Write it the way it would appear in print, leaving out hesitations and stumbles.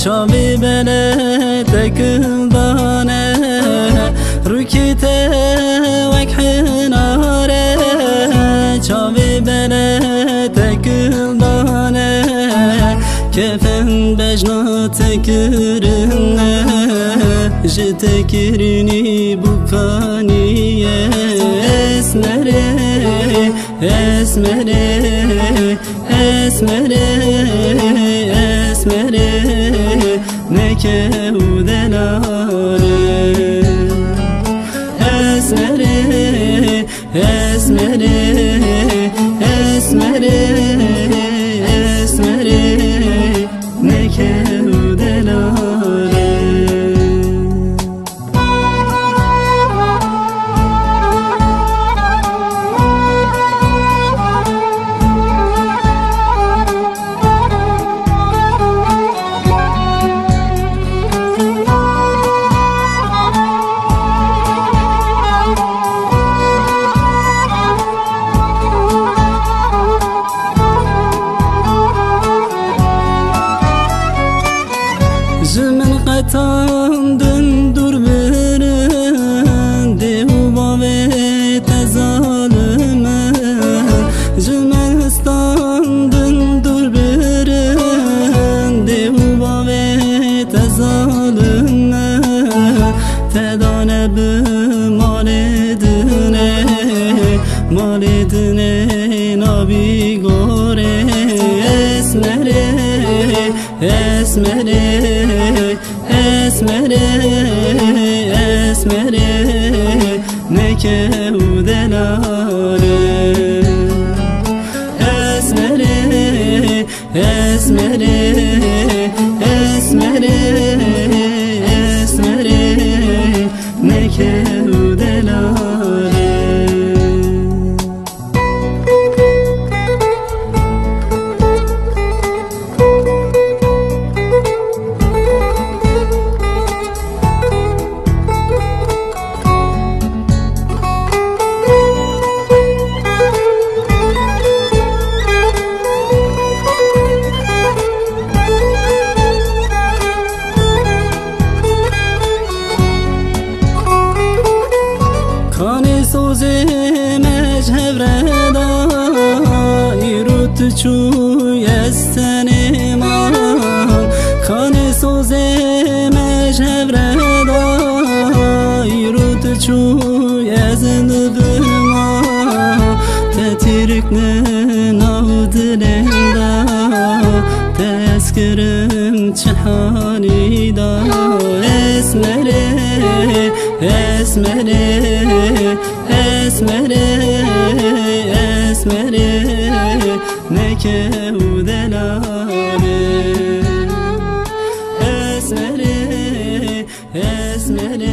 چاوی بله تکل دانه روکیته وک حناره چاوی بله تکل دانه کفن بجنا تکرنه جتکرنی بکانیه اسمره اسمره اسمره اسمره نکه و دلاره اسمره اسمره اسمره اسمره نکه و دلاره زمن قطاندن دور برن دیو باوی تظالمه زمن هستاندن دور برن دیو باوی تظالمه تدانه به مال دنه نابی گوره اسمره اسمره اسمره اسمره نکه و دلاره اسمره اسمره اسمره اسمره نکه و دلاره سوزی مجهب ردا ایروت چوی استنی ما خانه سوزی مجهب ردا ایروت چوی از نبر ما تتیرک نناود لندا تذکرم چحانی دا اسمره اسمره اسمره اسمره نکه و دلاره اسمره اسمره